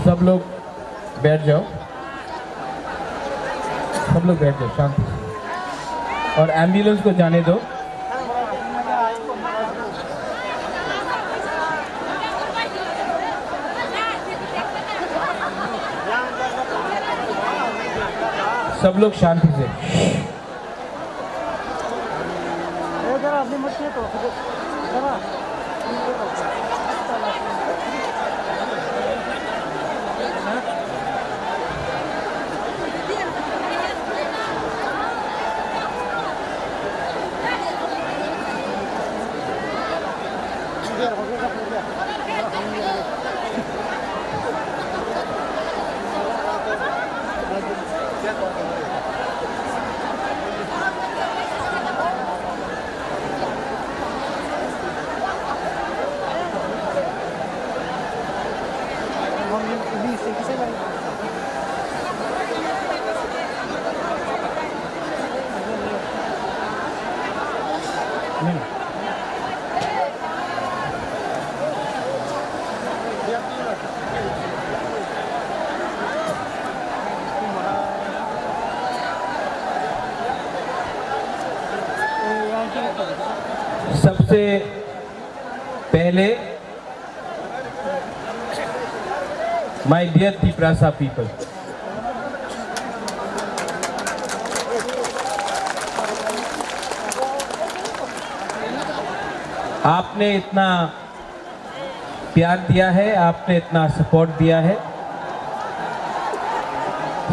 सब लोग बैठ जाओ, सब लोग बैठ जाओ शांति से, और एम्बुलेंस को जाने दो। सब लोग शांति से। सबसे पहले माय डियर तिपरासा पीपल, आपने इतना प्यार दिया है, आपने इतना सपोर्ट दिया है।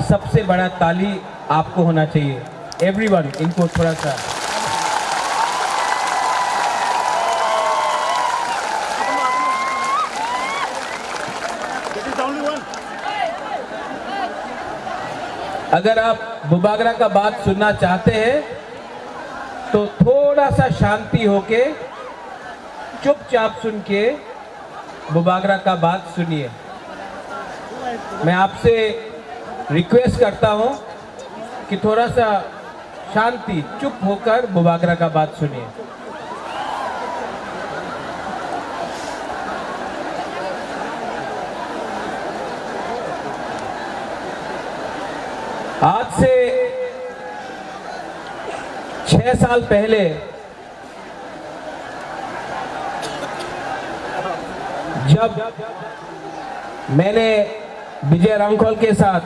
सबसे बड़ा ताली आपको होना चाहिए। एवरीवन, इनको थोड़ा सा अगर आप बुबागरा का बात सुनना चाहते हैं तो थोड़ा सा शांति होके चुपचाप सुन के बुबागरा का बात सुनिए। मैं आपसे रिक्वेस्ट करता हूं कि थोड़ा सा शांति, चुप होकर बुबागरा का बात सुनिए। आज से 6 साल पहले जब मैंने विजय रांखोल के साथ,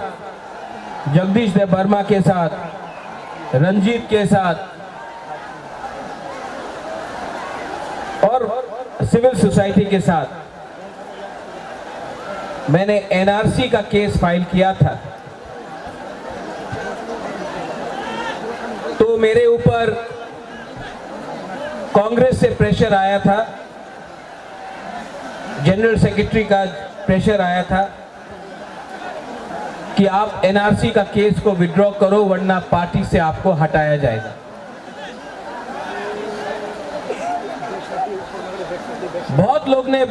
जगदीश देव वर्मा के साथ, रंजीत के साथ और सिविल सोसाइटी के साथ मैंने एनआरसी का केस फाइल किया था, तो मेरे ऊपर कांग्रेस से प्रेशर आया था, जनरल सेक्रेटरी का प्रेशर आया था कि आप एनआरसी का केस को विड्रॉ करो वरना पार्टी से आपको हटाया जाएगा। बहुत लोग ने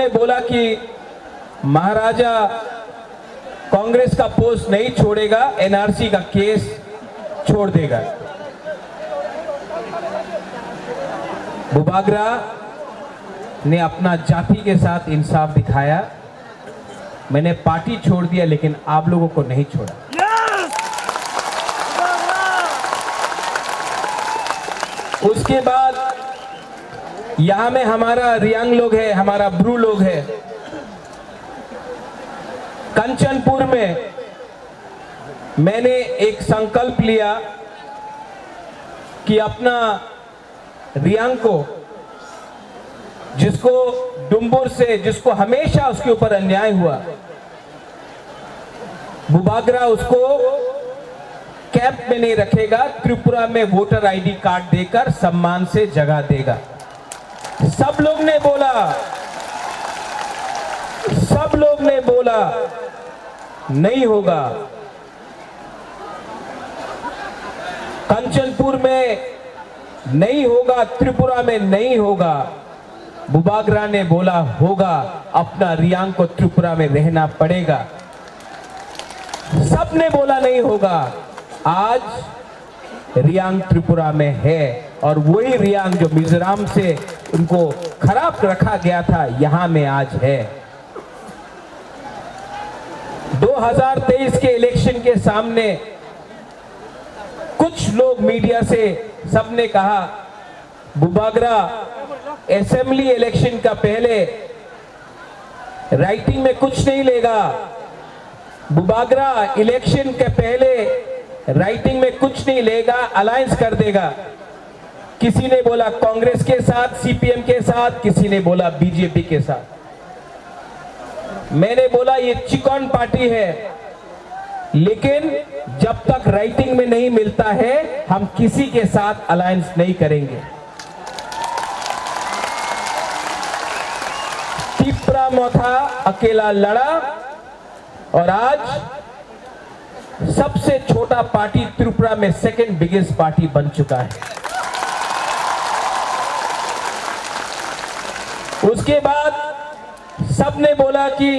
बोला कि महाराजा कांग्रेस का पोस्ट नहीं छोड़ेगा, एनआरसी का केस छोड़ देगा। बुबागरा ने अपना जाति के साथ इंसाफ दिखाया। मैंने पार्टी छोड़ दिया लेकिन आप लोगों को नहीं छोड़ा। उसके बाद यहां में हमारा रियांग लोग है, हमारा ब्रू लोग है। कंचनपुर में मैंने एक संकल्प लिया कि अपना रियांग को, जिसको डुम्बुर से, जिसको हमेशा उसके ऊपर अन्याय हुआ, बुबागरा उसको कैंप में नहीं रखेगा, त्रिपुरा में वोटर आईडी कार्ड देकर सम्मान से जगह देगा। सब लोग ने बोला नहीं होगा। कंचनपुर में नहीं होगा, त्रिपुरा में नहीं होगा। बुबागरा ने बोला होगा, अपना रियांग को त्रिपुरा में रहना पड़ेगा। सबने बोला नहीं होगा। आज रियांग त्रिपुरा में है, और वही रियांग जो मिजोरम से उनको खराब रखा गया था यहां में आज है। 2023 के इलेक्शन के सामने कुछ लोग मीडिया से सबने कहा बुबागरा असेंबली इलेक्शन का पहले राइटिंग में कुछ नहीं लेगा, बुबागरा इलेक्शन के पहले राइटिंग में कुछ नहीं लेगा, अलायंस कर देगा। किसी ने बोला कांग्रेस के साथ, सीपीएम के साथ, किसी ने बोला बीजेपी के साथ। मैंने बोला ये चिकन पार्टी है, लेकिन जब तक राइटिंग में नहीं मिलता है हम किसी के साथ अलायंस नहीं करेंगे। त्रिपुरा मोथा अकेला लड़ा और आज सबसे छोटा पार्टी त्रिपुरा में सेकंड बिगेस्ट पार्टी बन चुका है। उसके बाद सबने बोला कि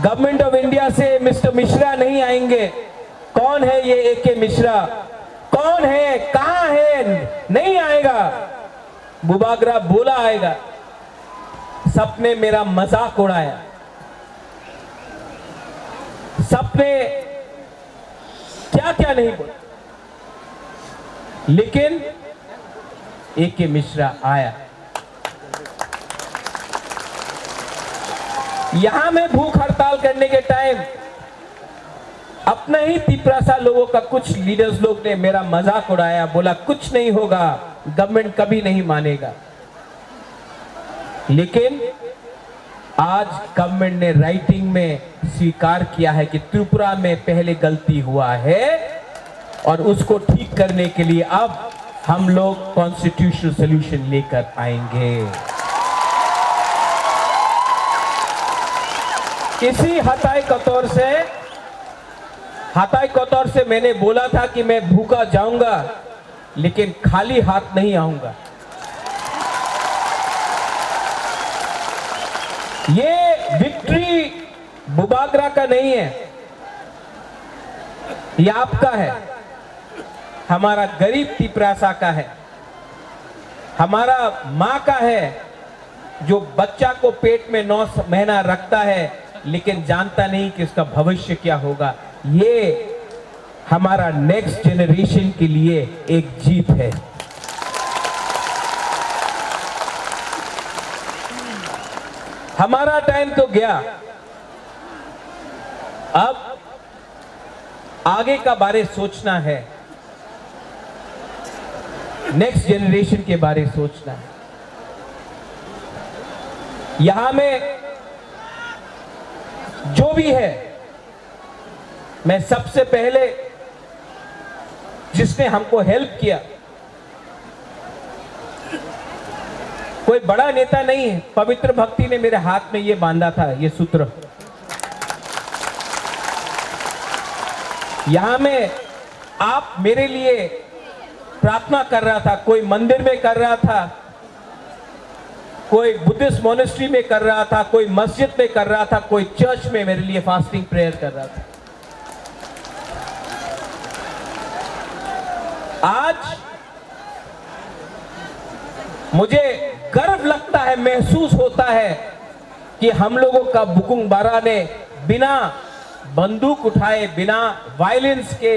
गवर्नमेंट ऑफ इंडिया से मिस्टर मिश्रा नहीं आएंगे। कौन है ये एके मिश्रा? कौन है? कहां है? नहीं आएगा। बुबागरा बोला आएगा। सबने मेरा मजाक उड़ाया, सबने क्या क्या नहीं बोला, लेकिन एके मिश्रा आया। यहां में भूख हड़ताल करने के टाइम अपना ही तिपरासा लोगों का कुछ लीडर्स लोग ने मेरा मजाक उड़ाया, बोला कुछ नहीं होगा, गवर्नमेंट कभी नहीं मानेगा। लेकिन आज गवर्नमेंट ने राइटिंग में स्वीकार किया है कि त्रिपुरा में पहले गलती हुआ है और उसको ठीक करने के लिए अब हम लोग कॉन्स्टिट्यूशनल सॉल्यूशन लेकर आएंगे। इसी हताई कतौर से मैंने बोला था कि मैं भूखा जाऊंगा लेकिन खाली हाथ नहीं आऊंगा। ये विक्ट्री बुबागरा का नहीं है, ये आपका है, हमारा गरीब तिपरासा का है, हमारा मां का है जो बच्चा को पेट में 9 महीना रखता है लेकिन जानता नहीं कि उसका भविष्य क्या होगा। ये हमारा नेक्स्ट जनरेशन के लिए एक जीत है। हमारा टाइम तो गया, अब आगे का बारे सोचना है, नेक्स्ट जनरेशन के बारे सोचना है। यहां में जो भी है, मैं सबसे पहले जिसने हमको हेल्प किया, कोई बड़ा नेता नहीं है, पवित्र भक्ति ने मेरे हाथ में ये बांधा था, ये सूत्र। यहां में आप मेरे लिए प्रार्थना कर रहा था, कोई मंदिर में कर रहा था, कोई बुद्धिस्ट मोनेस्ट्री में कर रहा था, कोई मस्जिद में कर रहा था, कोई चर्च में मेरे लिए फास्टिंग प्रेयर कर रहा था। आज मुझे गर्व लगता है, महसूस होता है कि हम लोगों का बुकुंग बारा ने बिना बंदूक उठाए, बिना वायलेंस के,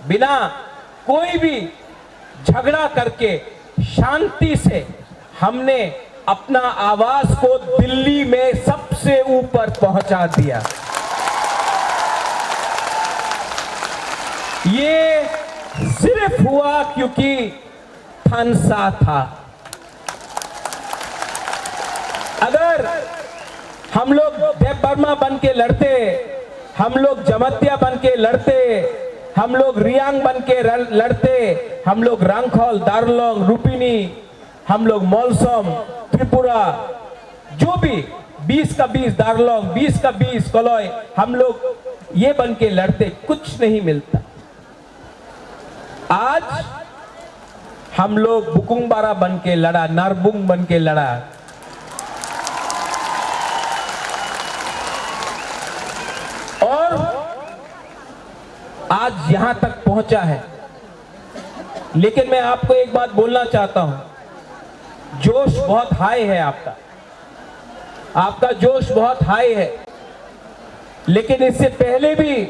बिना कोई भी झगड़ा करके शांति से हमने अपना आवाज को दिल्ली में सबसे ऊपर पहुंचा दिया। ये सिर्फ हुआ क्योंकि थानसा था। अगर हम लोग देव बर्मा बन के लड़ते, हम लोग जमतिया बन के लड़ते, हम लोग रियांग बन के लड़ते, हम लोग रंगखोल, दार्लोंग, रुपिनी, हम लोग मोलसोम, त्रिपुरा, जो भी 20 का 20 दार्लोंग, 20 का 20 कलोय, हम लोग ये बन के लड़ते, कुछ नहीं मिलता। आज हम लोग बुकुंग बारा बन के लड़ा, नारबुंग बन के लड़ा। और आज यहां तक पहुंचा है। लेकिन मैं आपको एक बात बोलना चाहता हूं, जोश बहुत हाई है आपका जोश बहुत हाई है। लेकिन इससे पहले भी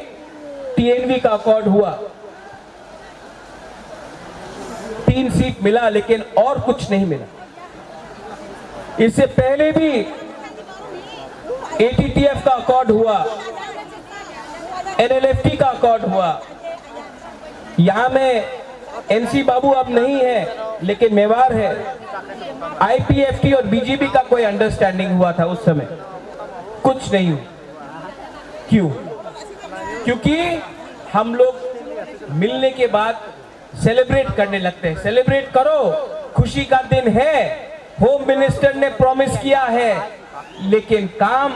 टीएनवी का अकॉर्ड हुआ, 3 सीट मिला लेकिन और कुछ नहीं मिला। इससे पहले भी एटीटीएफ का अकॉर्ड हुआ, एनएलएफटी का अकॉर्ड हुआ। यहां में एनसी बाबू अब नहीं है लेकिन मेवाड़ है। आईपीएफटी और बीजेपी का कोई अंडरस्टैंडिंग हुआ था उस समय, कुछ नहीं हुआ। क्यों? क्योंकि हम लोग मिलने के बाद सेलिब्रेट करने लगते हैं। सेलिब्रेट करो, खुशी का दिन है, होम मिनिस्टर ने प्रॉमिस किया है, लेकिन काम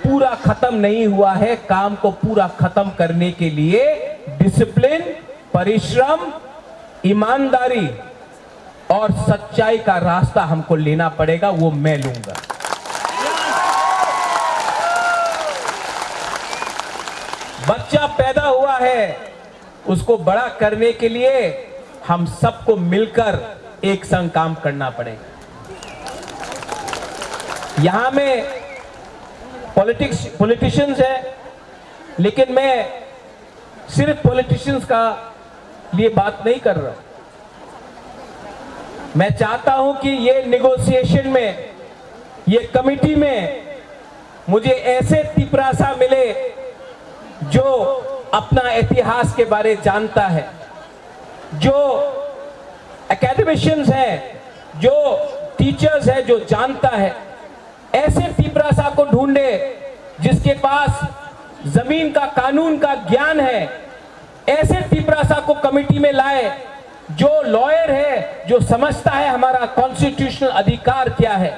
पूरा खत्म नहीं हुआ है। काम को पूरा खत्म करने के लिए डिसिप्लिन, परिश्रम, ईमानदारी और सच्चाई का रास्ता हमको लेना पड़ेगा, वो मैं लूंगा। बच्चा पैदा हुआ है, उसको बड़ा करने के लिए हम सबको मिलकर एक संग काम करना पड़ेगा। यहां में पॉलिटिशियंस है, लेकिन मैं सिर्फ पॉलिटिशियंस का लिए बात नहीं कर रहा। मैं चाहता हूं कि ये नेगोशिएशन में, ये कमिटी में मुझे ऐसे तिपरासा मिले जो अपना इतिहास के बारे जानता है, जो एकेडमिशियंस हैं, जो टीचर्स है, जो जानता है। ऐसे तिपरासा को ढूंढे जिसके पास जमीन का, कानून का ज्ञान है। ऐसे तिपरासा को कमिटी में लाए जो लॉयर है, जो समझता है हमारा कॉन्स्टिट्यूशनल अधिकार क्या है।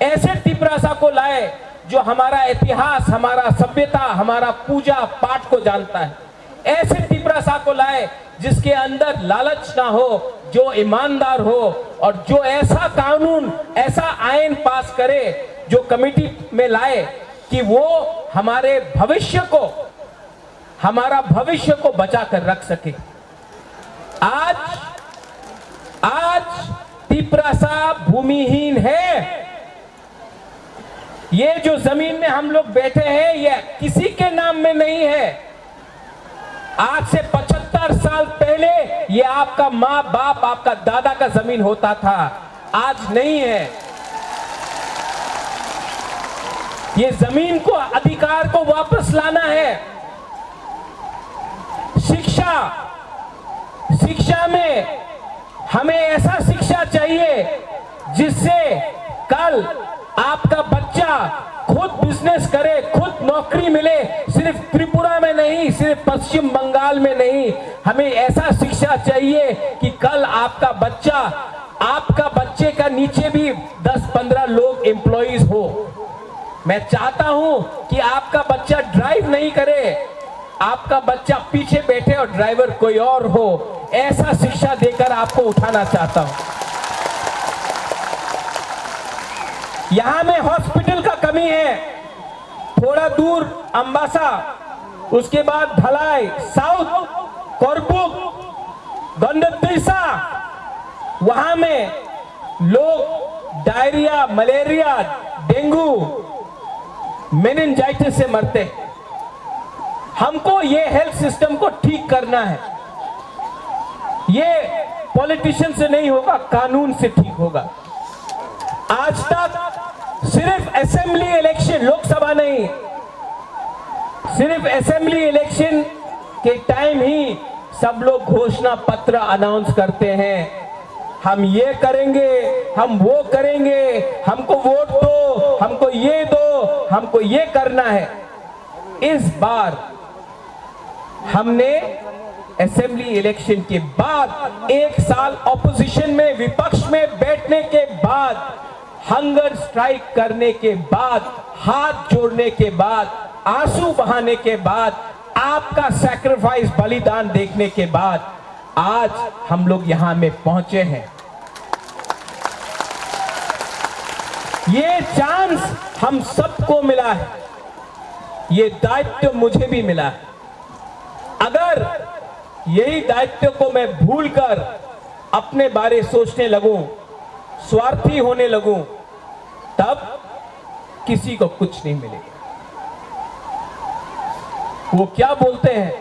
ऐसे तिपरासा को लाए जो हमारा इतिहास, हमारा सभ्यता, हमारा पूजा पाठ को जानता है। ऐसे तिपरासा को लाए जिसके अंदर लालच ना हो, जो ईमानदार हो और जो ऐसा कानून, ऐसा आईन पास करे, जो कमिटी में लाए कि वो हमारे भविष्य को, हमारा भविष्य को बचा कर रख सके। आज तिपरासा भूमिहीन है। ये जो जमीन में हम लोग बैठे हैं, ये किसी के नाम में नहीं है। आज से 75 साल पहले ये आपका माँ बाप, आपका दादा का जमीन होता था, आज नहीं है। ये जमीन को, अधिकार को वापस लाना है। शिक्षा में हमें ऐसा शिक्षा चाहिए जिससे कल आपका बच्चा खुद बिजनेस करे, खुद नौकरी मिले। सिर्फ त्रिपुरा में नहीं, सिर्फ पश्चिम बंगाल में नहीं, हमें ऐसा शिक्षा चाहिए कि कल आपका बच्चे का नीचे भी 10-15 लोग एम्प्लॉइज हो। मैं चाहता हूं कि आपका बच्चा ड्राइव नहीं करे, आपका बच्चा पीछे बैठे और ड्राइवर कोई और हो। ऐसा शिक्षा देकर आपको उठाना चाहता हूं। यहां में हॉस्पिटल का कमी है, थोड़ा दूर अंबासा, उसके बाद धलाई, साउथ कोरबुक, गंडतीसा, वहां में लोग डायरिया, मलेरिया, डेंगू, मेनिंजाइटिस से मरते हैं। हमको ये हेल्थ सिस्टम को ठीक करना है। ये पॉलिटिशियन से नहीं होगा, कानून से ठीक होगा। आज तक सिर्फ असेंबली इलेक्शन, लोकसभा नहीं, सिर्फ असेंबली इलेक्शन के टाइम ही सब लोग घोषणा पत्र अनाउंस करते हैं। हम ये करेंगे, हम वो करेंगे, हमको वोट दो, हमको ये दो, हमको ये करना है। इस बार हमने असेंबली इलेक्शन के बाद, 1 साल ऑपोजिशन में, विपक्ष में बैठने के बाद, हंगर स्ट्राइक करने के बाद, हाथ जोड़ने के बाद, आंसू बहाने के बाद, आपका सैक्रिफाइस, बलिदान देखने के बाद आज हम लोग यहां में पहुंचे हैं। ये चांस हम सबको मिला है, ये दायित्व मुझे भी मिला है। अगर यही दायित्व को मैं भूलकर अपने बारे सोचने लगूं, स्वार्थी होने लगूं, तब किसी को कुछ नहीं मिलेगा। वो क्या बोलते हैं,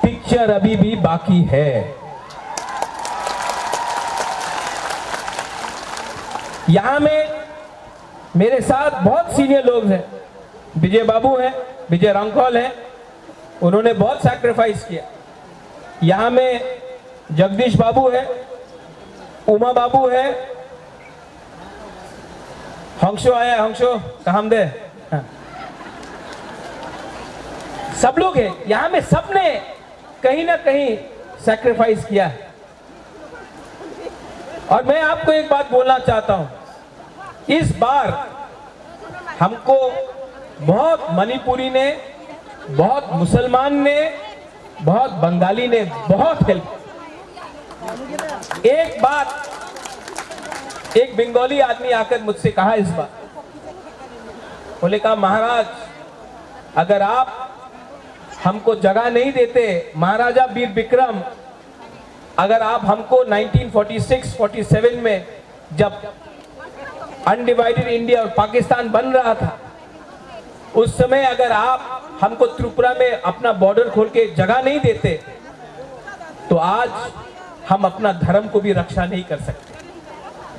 पिक्चर अभी भी बाकी है। यहां में मेरे साथ बहुत सीनियर लोग हैं। विजय बाबू हैं, विजय रंगकौल हैं, उन्होंने बहुत सैक्रिफाइस किया। यहां में जगदीश बाबू है, उमा बाबू है, हंसो आया, हंसो काम दे, हाँ। सब लोग हैं यहां में, सबने कहीं ना कहीं सैक्रिफाइस किया है। और मैं आपको एक बात बोलना चाहता हूं, इस बार हमको बहुत मणिपुरी ने, बहुत मुसलमान ने, बहुत बंगाली ने बहुत हेल्प। एक बात, एक बंगाली आदमी आकर मुझसे कहा इस बार, बोले कहा महाराज अगर आप हमको जगह नहीं देते, महाराजा वीर विक्रम अगर आप हमको 1946-47 में जब अनडिवाइडेड इंडिया और पाकिस्तान बन रहा था, उस समय अगर आप हमको त्रिपुरा में अपना बॉर्डर खोल के जगह नहीं देते, तो आज हम अपना धर्म को भी रक्षा नहीं कर सकते।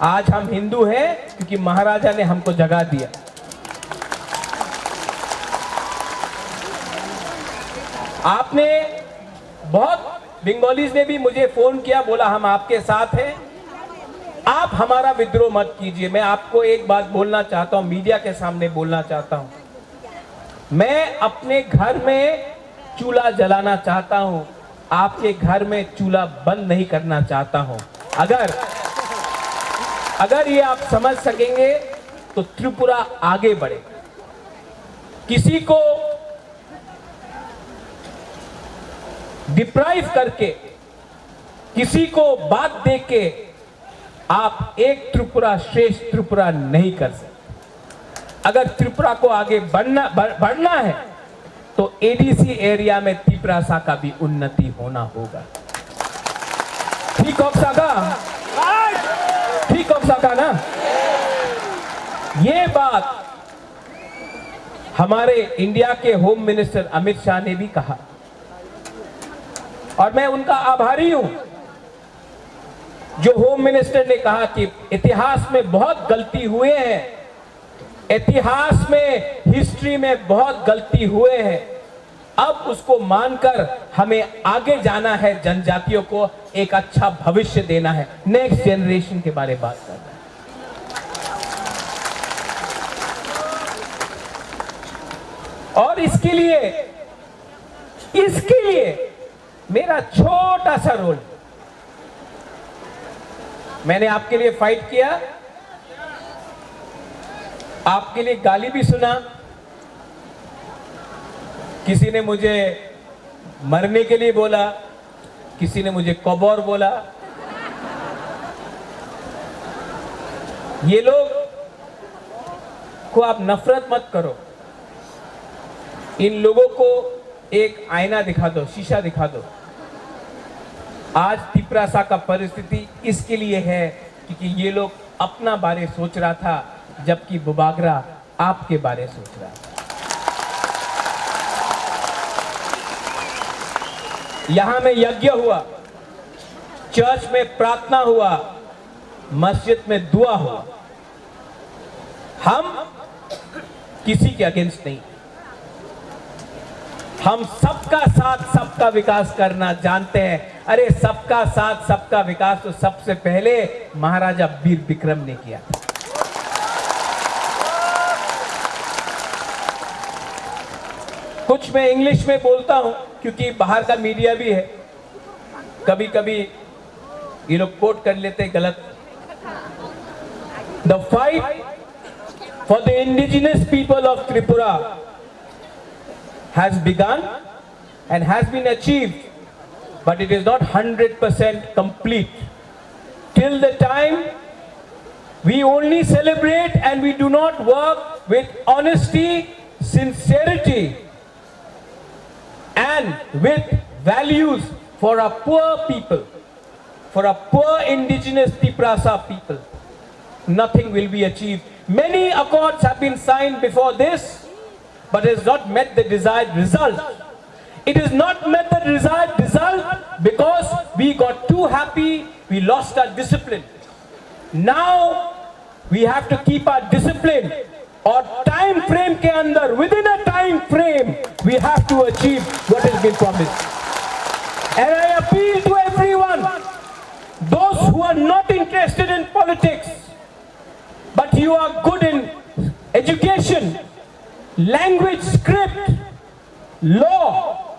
आज हम हिंदू हैं क्योंकि महाराजा ने हमको जगह दिया। आपने बहुत बंगालीज ने भी मुझे फोन किया, बोला हम आपके साथ हैं, आप हमारा विद्रोह मत कीजिए। मैं आपको एक बात बोलना चाहता हूं, मीडिया के सामने बोलना चाहता हूं, मैं अपने घर में चूल्हा जलाना चाहता हूं, आपके घर में चूल्हा बंद नहीं करना चाहता हूं। अगर ये आप समझ सकेंगे तो त्रिपुरा आगे बढ़ेगा। किसी को डिप्राइव करके, किसी को बात दे के आप एक त्रिपुरा श्रेष्ठ त्रिपुरा नहीं कर सकते। अगर त्रिपुरा को आगे बढ़ना है तो एडीसी एरिया में त्रिपुरा का भी उन्नति होना होगा। ठीक का ना, ये बात हमारे इंडिया के होम मिनिस्टर अमित शाह ने भी कहा और मैं उनका आभारी हूं, जो होम मिनिस्टर ने कहा कि इतिहास में बहुत गलती हुए हैं, इतिहास में, हिस्ट्री में बहुत गलती हुए हैं, अब उसको मानकर हमें आगे जाना है, जनजातियों को एक अच्छा भविष्य देना है, नेक्स्ट जनरेशन के बारे में बात करना है। और इसके लिए मेरा छोटा सा रोल, मैंने आपके लिए फाइट किया, आपके लिए गाली भी सुना, किसी ने मुझे मरने के लिए बोला, किसी ने मुझे कौबौर बोला। ये लोग को आप नफरत मत करो, इन लोगों को एक आईना दिखा दो, शीशा दिखा दो। आज त्रिपुरा का परिस्थिति इसके लिए है क्योंकि ये लोग अपना बारे सोच रहा था, जबकि बुबागरा आपके बारे सोच रहा था। यहां में यज्ञ हुआ, चर्च में प्रार्थना हुआ, मस्जिद में दुआ हुआ। हम किसी के अगेंस्ट नहीं, हम सबका साथ सबका विकास करना जानते हैं। अरे सबका साथ सबका विकास तो सबसे पहले महाराजा वीर विक्रम ने किया। कुछ मैं इंग्लिश में बोलता हूं क्योंकि बाहर का मीडिया भी है, कभी कभी ये लोग कोट कर लेते हैं गलत। The fight for the indigenous people of Tripura has begun and has been achieved, but it is not 100% complete. Till the time we only celebrate and we do not work with honesty, sincerity and with values for our poor people, for a poor indigenous Tiprasa people, nothing will be achieved. Many accords have been signed before this, but it has not met the desired result. It has not met the desired result because we got too happy, we lost our discipline. Now we have to keep our discipline, और time frame के अंदर, within a time frame, we have to achieve what has been promised. And I appeal to everyone, those who are not interested in politics, but you are good in education, language, script, law,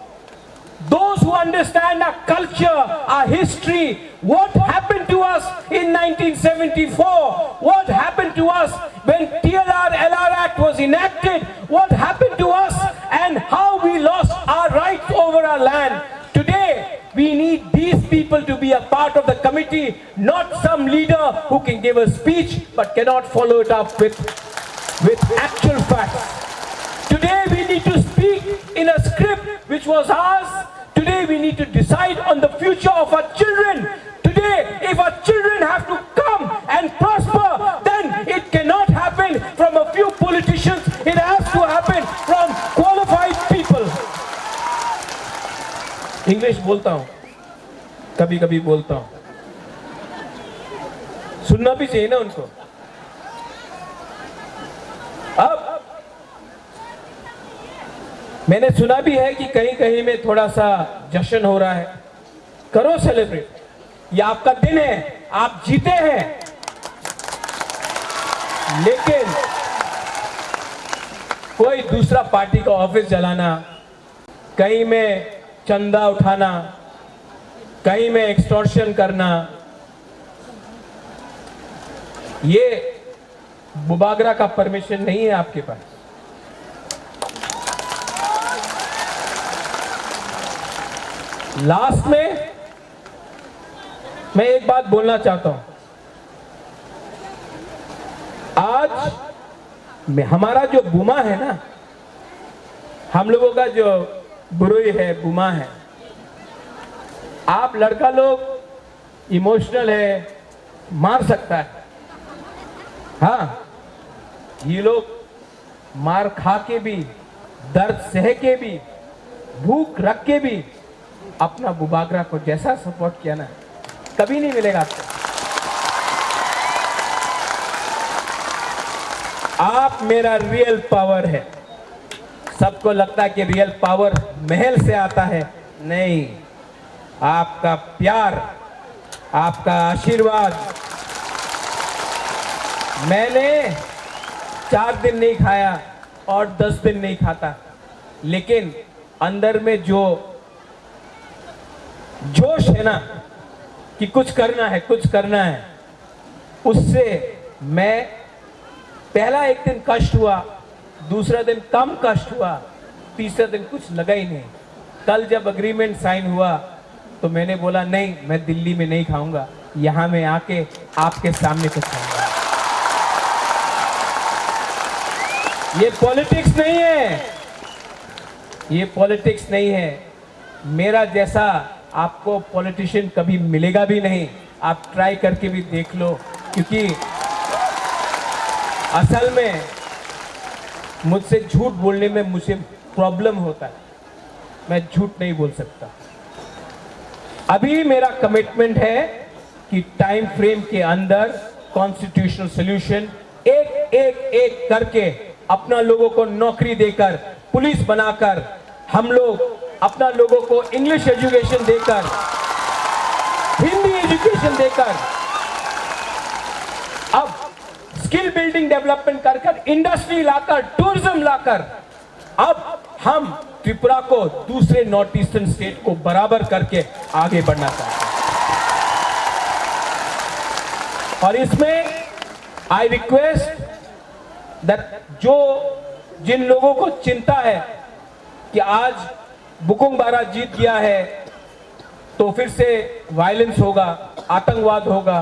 those who understand our culture, our history, what happened to us in 1974, what happened to us when TLR-LR Act was enacted, what happened to us and how we lost our rights over our land. Today, we need these people to be a part of the committee, not some leader who can give a speech but cannot follow it up with actual facts. Today, we need to speak in a script which was ours. Today we need to decide on the future of our children. Today, if our children have to come and prosper, then it cannot happen from a few politicians. It has to happen from qualified people. English बोलता हूँ, कभी कभी बोलता हूँ, सुनना भी चाहिए ना उनको. अब मैंने सुना भी है कि कहीं कहीं में थोड़ा सा जश्न हो रहा है. करो सेलिब्रेट, ये आपका दिन है, आप जीते हैं. लेकिन कोई दूसरा पार्टी का ऑफिस जलाना, कहीं में चंदा उठाना, कहीं में एक्सटॉर्शन करना, ये बुबागरा का परमिशन नहीं है आपके पास. लास्ट में मैं एक बात बोलना चाहता हूं. आज हमारा जो बुमा है ना, हम लोगों का जो बुरुई है, बुमा है, आप लड़का लोग इमोशनल है, मार सकता है. हाँ, ये लोग मार खा के भी, दर्द सह के भी, भूख रख के भी अपना बुबागरा को जैसा सपोर्ट किया ना, कभी नहीं मिलेगा आपको. आप मेरा रियल पावर है. सबको लगता है कि रियल पावर महल से आता है. नहीं, आपका प्यार, आपका आशीर्वाद. मैंने 4 दिन नहीं खाया और 10 दिन नहीं खाता, लेकिन अंदर में जो जोश है ना कि कुछ करना है, कुछ करना है, उससे मैं पहला एक दिन कष्ट हुआ, दूसरा दिन कम कष्ट हुआ, तीसरा दिन कुछ लगा ही नहीं. कल जब एग्रीमेंट साइन हुआ तो मैंने बोला नहीं, मैं दिल्ली में नहीं खाऊंगा, यहां मैं आके आपके सामने कुछ खाऊंगा. ये पॉलिटिक्स नहीं है, ये पॉलिटिक्स नहीं है. मेरा जैसा आपको पॉलिटिशियन कभी मिलेगा भी नहीं. आप ट्राई करके भी देख लो, क्योंकि असल में मुझसे झूठ बोलने में मुझे प्रॉब्लम होता है. मैं झूठ नहीं बोल सकता. अभी मेरा कमिटमेंट है कि टाइम फ्रेम के अंदर कॉन्स्टिट्यूशनल सॉल्यूशन एक एक एक करके अपना लोगों को नौकरी देकर, पुलिस बनाकर, हम लोग अपना लोगों को इंग्लिश एजुकेशन देकर, हिंदी एजुकेशन देकर, अब स्किल बिल्डिंग डेवलपमेंट कर इंडस्ट्री लाकर, टूरिज्म लाकर, अब हम त्रिपुरा को दूसरे नॉर्थ ईस्टर्न स्टेट को बराबर करके आगे बढ़ना चाहते हैं. और इसमें आई रिक्वेस्ट दैट जिन लोगों को चिंता है कि आज बुकुंग बारा जीत गया है तो फिर से वायलेंस होगा, आतंकवाद होगा,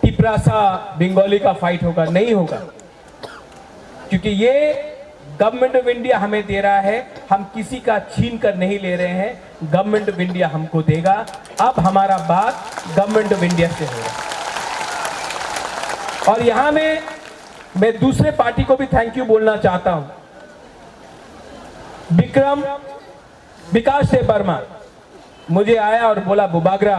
टिपरासा बंगाली का फाइट होगा, नहीं होगा. क्योंकि ये गवर्नमेंट ऑफ इंडिया हमें दे रहा है हम किसी का छीन कर नहीं ले रहे हैं, गवर्नमेंट ऑफ इंडिया हमको देगा। अब हमारा बात गवर्नमेंट ऑफ इंडिया से होगा। और यहां मैं दूसरे पार्टी को भी थैंक यू बोलना चाहता हूं। विकास से वर्मा मुझे आया और बोला, बुबागरा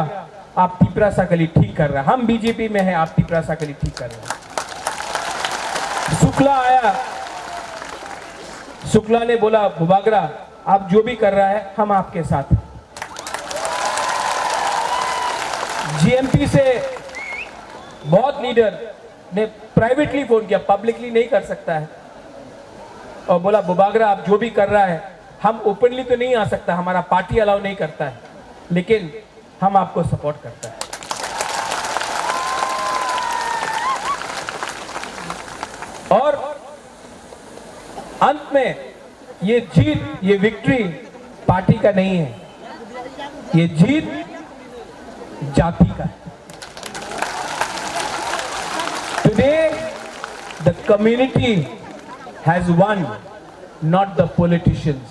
आप तिपरासा गली ठीक कर रहे हैं, हम बीजेपी में हैं, आप तिपरासा गली ठीक कर रहे हैं। शुक्ला आया, शुक्ला ने बोला, बुबागरा आप जो भी कर रहा है हम आपके साथ हैं। जीएमपी से बहुत लीडर ने प्राइवेटली फोन किया, पब्लिकली नहीं कर सकता है, और बोला बुबागरा आप जो भी कर रहा है, हम ओपनली तो नहीं आ सकता, हमारा पार्टी अलाउ नहीं करता है, लेकिन हम आपको सपोर्ट करता है। और अंत में ये जीत, ये विक्ट्री पार्टी का नहीं है, ये जीत जाति का है। Today the community has won, not the politicians.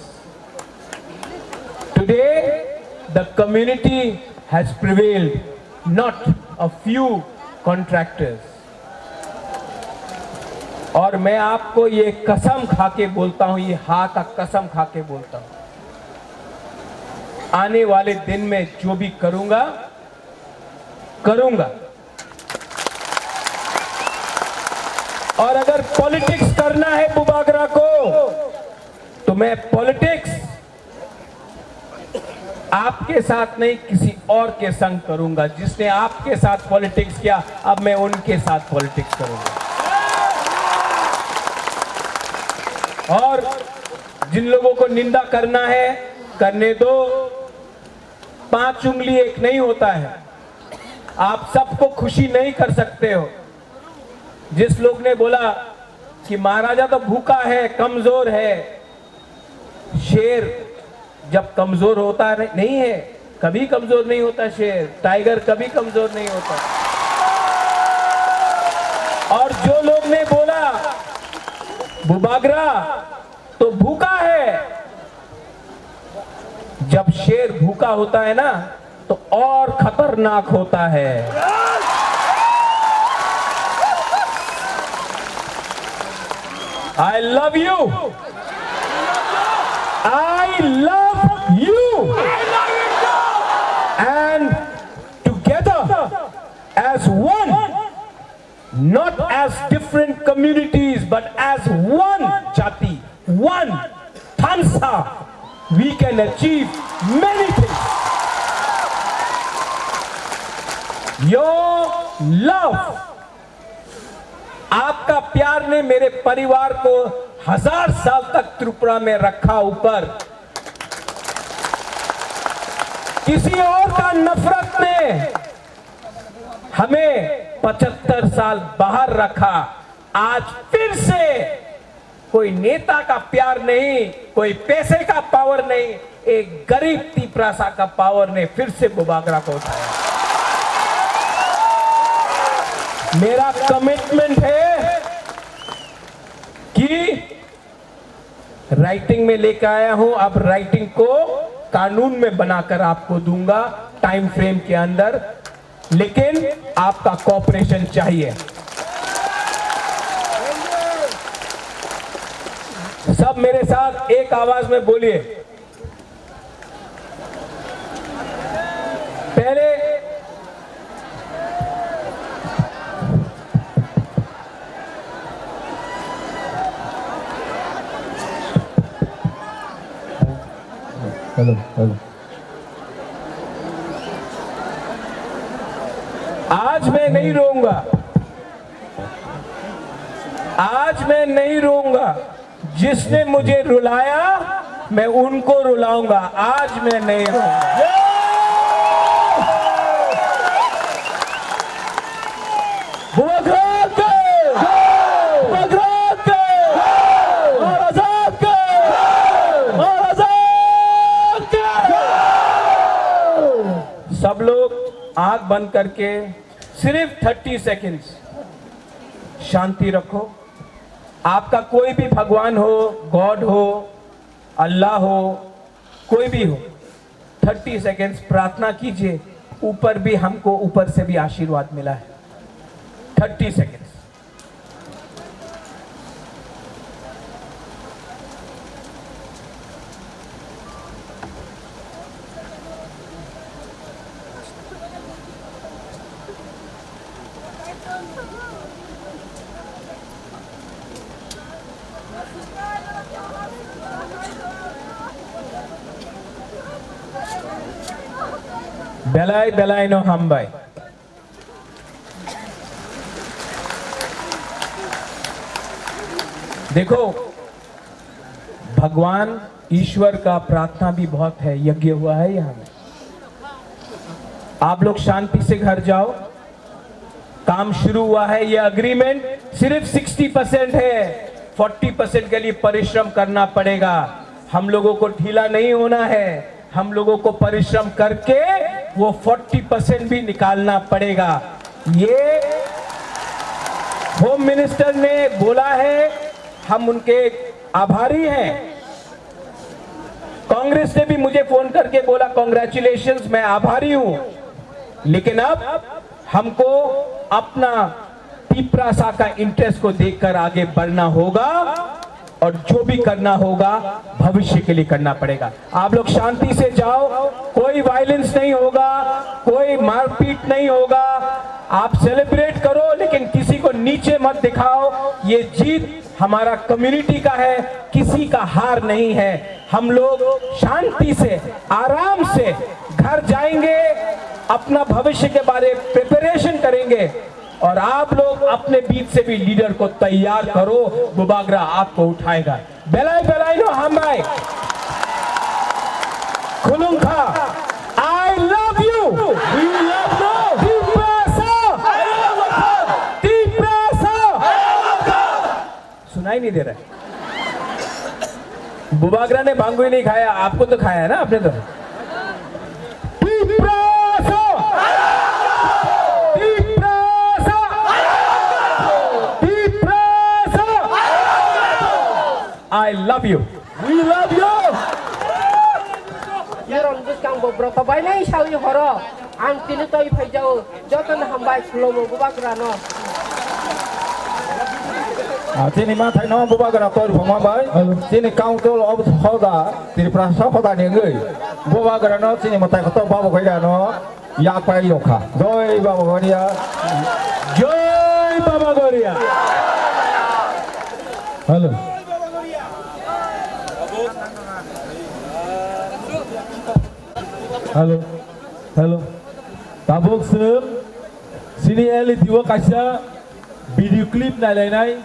Today the community has prevailed, not a few contractors. और मैं आपको ये कसम खा के बोलता हूं, ये हाथ का कसम खा के बोलता हूं, आने वाले दिन में जो भी करूंगा और अगर पॉलिटिक्स करना है बुबागरा को, तो मैं पॉलिटिक्स आपके साथ नहीं किसी और के संग करूंगा। जिसने आपके साथ पॉलिटिक्स किया, अब मैं उनके साथ पॉलिटिक्स करूंगा। और जिन लोगों को निंदा करना है करने दो, 5 उंगली एक नहीं होता है, आप सबको खुशी नहीं कर सकते हो। जिस लोग ने बोला कि महाराजा तो भूखा है, कमजोर है, शेर जब कमजोर होता नहीं है, कभी कमजोर नहीं होता शेर, टाइगर कभी कमजोर नहीं होता। और जो लोग ने बोला बुबागरा तो भूखा है, जब शेर भूखा होता है ना तो और खतरनाक होता है। I love you. I love you. And together as one, not as different communities, but as one Jati, one Thansa, we can achieve many things. Your love, आपका प्यार ने मेरे परिवार को 1000 साल तक त्रिपुरा में रखा ऊपर। किसी और का नफरत ने हमें 75 साल बाहर रखा। आज फिर से कोई नेता का प्यार नहीं, कोई पैसे का पावर नहीं, एक गरीब तिपरासा का पावर ने फिर से बुबागरा को उठाया। मेरा कमिटमेंट है कि राइटिंग में लेकर आया हूं, अब राइटिंग को कानून में बनाकर आपको दूंगा टाइम फ्रेम के अंदर, लेकिन आपका कोऑपरेशन चाहिए। सब मेरे साथ एक आवाज में बोलिए। पहले हेलो। आज मैं नहीं रोऊंगा, आज मैं नहीं रोऊंगा। जिसने मुझे रुलाया मैं उनको रुलाऊंगा, आज मैं नहीं रोऊंगा। सब लोग आंख बंद करके सिर्फ 30 सेकंड्स शांति रखो। आपका कोई भी भगवान हो, गॉड हो, अल्लाह हो, कोई भी हो, 30 सेकेंड्स प्रार्थना कीजिए। ऊपर भी हमको ऊपर से भी आशीर्वाद मिला है। 30 सेकेंड्स। बेलाई बेलाई नो हम भाई। देखो, भगवान ईश्वर का प्रार्थना भी बहुत है, यज्ञ हुआ है यहां में। आप लोग शांति से घर जाओ। काम शुरू हुआ है, ये अग्रीमेंट सिर्फ 60% है। 40% के लिए परिश्रम करना पड़ेगा। हम लोगों को ढीला नहीं होना है। हम लोगों को परिश्रम करके वो 40% भी निकालना पड़ेगा। ये होम मिनिस्टर ने बोला है, हम उनके आभारी हैं। कांग्रेस ने भी मुझे फोन करके बोला कांग्रेचुलेशंस, मैं आभारी हूं। लेकिन अब हमको अपना तीपरासा का इंटरेस्ट को देखकर आगे बढ़ना होगा और जो भी करना होगा भविष्य के लिए करना पड़ेगा। आप लोग शांति से जाओ, कोई वायलेंस नहीं होगा, कोई मारपीट नहीं होगा। आप सेलिब्रेट करो, लेकिन किसी को नीचे मत दिखाओ। ये जीत हमारा कम्युनिटी का है, किसी का हार नहीं है। हम लोग शांति से आराम से घर जाएंगे, अपना भविष्य के बारे में प्रिपरेशन करेंगे और आप लोग अपने बीच से भी लीडर को तैयार करो। बुबागरा आपको उठाएगा। बेलाई बेलाई नो हम भाई। खुलुंखा, I love you. We love no. सुनाई नहीं दे रहा है। बुबागरा ने भांगू ही नहीं खाया, आपको तो खाया है ना आपने तो। I love you. We love you. Yaron buskang bobrok tabay na isaw yung horo. Ang tinutoy pa jaw. Jotan hambay slomo bubagra no. Sini ma thay no bubagra ko phoma bai. Sini council of Hoda, Triprasa Hoda ni ngai. Bubagra no sini ma thay ko to babu ko ya no. Ya pai yokha. Joy Baba Goria. Joy Baba Goria. Hello. Hello, hello. Tabuk sem, sini elit dua kaca video klip nilai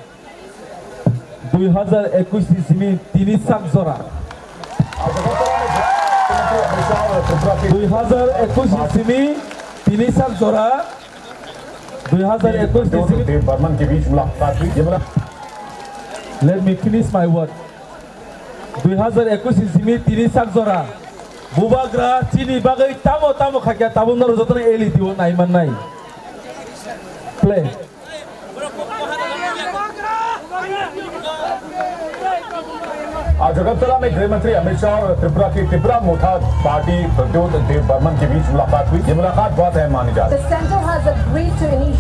2021 di sini tini sak zora. 2021 di sini tini sak zora. 2021 di sini. Burman के बीच मुलाकात हुई। Let me finish my word. 2021 di sini tini sak zora. Bubagra sini bagai tamu kakek tamu naruh jatuhnya elit diwo naiman nai. Play. आज अगरतला में गृह मंत्री अमित शाह और त्रिपुरा की त्रिपुरा मोथा party Pradyot देव बर्मन के बीच मुलाकात हुई। ये मुलाकात बहुत अहम मानी जाती है।